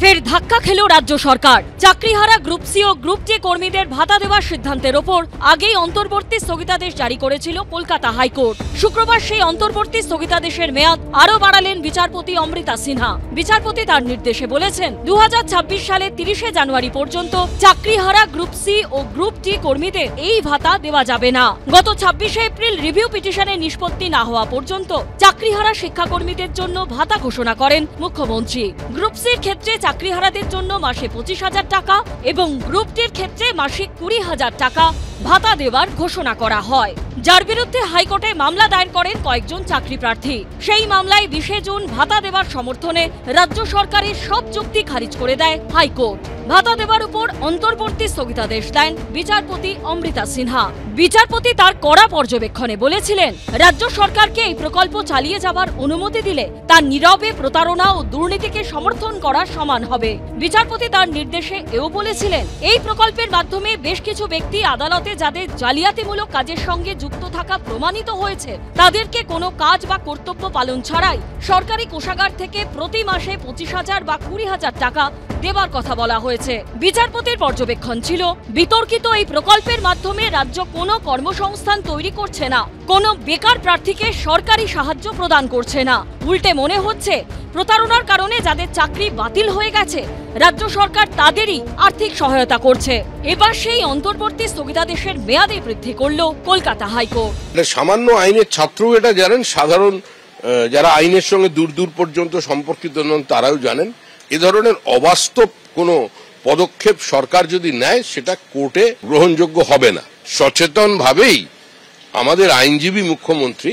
ফের ধাক্কা খেল রাজ্য সরকার। চাকরিহারা গ্রুপ সি ও গ্রুপ ডি কর্মীদের ভাতা দেওয়ার সিদ্ধান্তের ওপর আগেই অন্তর্বর্তী স্থগিতাদেশ জারি করেছিল কলকাতা হাইকোর্ট। শুক্রবার সেই অন্তর্বর্তী স্থগিতাদেশের মেয়াদ আরও বাড়ালেন বিচারপতি অমৃতা সিনহা। বিচারপতি তার নির্দেশে বলেছেন 2026 সালের 30শে জানুয়ারি পর্যন্ত চাকরিহারা গ্রুপ সি ও গ্রুপ ডি কর্মীদের এই ভাতা দেওয়া যাবে না। গত 26শে এপ্রিল রিভিউ পিটিশনের নিষ্পত্তি না হওয়া পর্যন্ত চাকরিহারা শিক্ষাকর্মীদের জন্য ভাতা ঘোষণা করেন মুখ্যমন্ত্রী। গ্রুপ সির ক্ষেত্রে চাকরিহারাদের জন্য মাসে 25,000 টাকা এবং গ্রুপ ডির ক্ষেত্রে মাসিক 20,000 টাকা ভাতা দেওয়ার ঘোষণা করা হয়, যার বিরুদ্ধে হাইকোর্টে মামলা দায়ের করেন কয়েকজন চাকরি প্রার্থী। সেই মামলায় 20শে জুন ভাতা দেওয়ার সমর্থনে রাজ্য সরকারের সব যুক্তি খারিজ করে দেয় হাইকোর্ট। ভাতা দেওয়ার উপর অন্তর্বর্তী স্থগিতাদেশ দেন বিচারপতি অমৃতা সিনহা। বিচারপতি তার কড়া পর্যবেক্ষণে বলেছিলেন, রাজ্য সরকারকে এই প্রকল্প চালিয়ে যাবার অনুমতি দিলে তার নীরবে প্রতারণা ও দুর্নীতিকে সমর্থন করা সমান হবে। বিচারপতি তার নির্দেশে এও বলেছিলেন, এই প্রকল্পের মাধ্যমে বেশ কিছু ব্যক্তি আদালতে যাদের জালিয়াতিমূলক কাজের সঙ্গে যুক্ত থাকা প্রমাণিত হয়েছে তাদেরকে কোনো কাজ বা কর্তব্য পালন ছাড়াই সরকারি কোষাগার থেকে প্রতি মাসে 25,000 বা 20,000 টাকা দেবার কথা বলা হয়েছে। বিচারপতির পর্যবেক্ষণ ছিল, বিতর্কিত এই প্রকল্পের মাধ্যমে রাজ্য কোনো কর্মসংস্থান তৈরি করছে না, কোনো বেকার প্রার্থীকে সরকারি সাহায্য প্রদান করছে না। উল্টে মনে হচ্ছে প্রতারণার কারণে যাদের চাকরি বাতিল হয়ে গেছে রাজ্য সরকার তাদেরই আর্থিক সহায়তা করছে। এবার সেই অন্তর্বর্তী স্থগিতাদেশের মেয়াদে বৃদ্ধি করল কলকাতা হাইকোর্ট। সামান্য আইনের ছাত্র এটা জানেন, সাধারণ যারা আইনের সঙ্গে দূর দূর পর্যন্ত সম্পর্কিত নন তারাও জানেন, এ ধরনের অবাস্তব কোনো পদক্ষেপ সরকার যদি নেয় সেটা কোর্টে গ্রহণযোগ্য হবে না। সচেতনভাবেই আমাদের আইনজীবী মুখ্যমন্ত্রী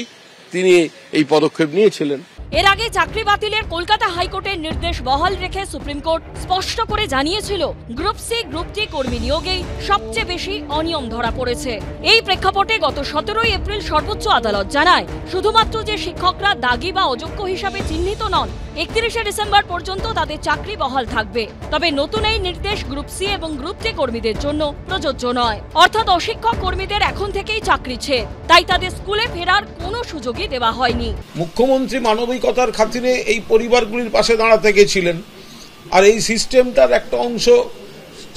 তিনি এই পদক্ষেপ নিয়েছিলেন। এর আগে চাকরি বাতিলের কলকাতা হাইকোর্টের নির্দেশ বহাল রেখে সুপ্রিম কোর্ট স্পষ্ট করে জানিয়েছিল, গ্রুপ সি গ্রুপ ডি কর্মী নিয়োগেই সবচেয়ে বেশি অনিয়ম ধরা পড়েছে। এই প্রেক্ষাপটে গত 17 এপ্রিল সর্বোচ্চ আদালত জানায়, শুধুমাত্র যে শিক্ষকরা দাগী বা অযোগ্য হিসাবে চিহ্নিত নন 31শে ডিসেম্বর পর্যন্ত তাদের চাকরি বহাল থাকবে। তবে নতুন এই নির্দেশ গ্রুপ সি এবং গ্রুপ ডি কর্মীদের জন্য প্রযোজ্য নয়। অর্থাৎ অশিক্ষক কর্মীদের এখন থেকেই চাকরি ছেড়ে, তাই তাদের স্কুলে ফেরার কোনো সুযোগই দেওয়া হয়নি। মুখ্যমন্ত্রী মানবিকতার খাতিরে এই পরিবারগুলির পাশে দাঁড়াতে গেছিলেন, আর এই সিস্টেমটার একটা অংশ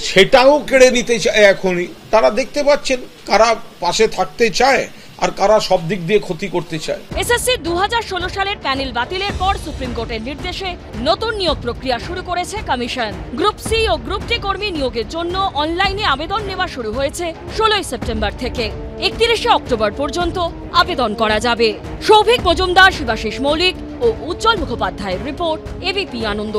সেটাও কেড়ে নিতে চায়। এখনই তারা দেখতে পাচ্ছেন কারা পাশে থাকতে চায় আর কারা সব দিক দিয়ে ক্ষতি করতে চায়। এসএসসি 2016 সালের প্যানেল বাতিলের পর সুপ্রিম কোর্টের নির্দেশে নতুন নিয়োগ প্রক্রিয়া শুরু করেছে কমিশন। গ্রুপ সি ও গ্রুপ ডি কর্মী নিয়োগের জন্য অনলাইনে আবেদন নেওয়া শুরু হয়েছে 16 সেপ্টেম্বর থেকে। 31শে অক্টোবর পর্যন্ত আবেদন করা যাবে। সৌভিক মজুমদার, শিবাশিস মৌলিক ও উজ্জ্বল মুখোপাধ্যায়ের রিপোর্ট, এবিপি আনন্দ।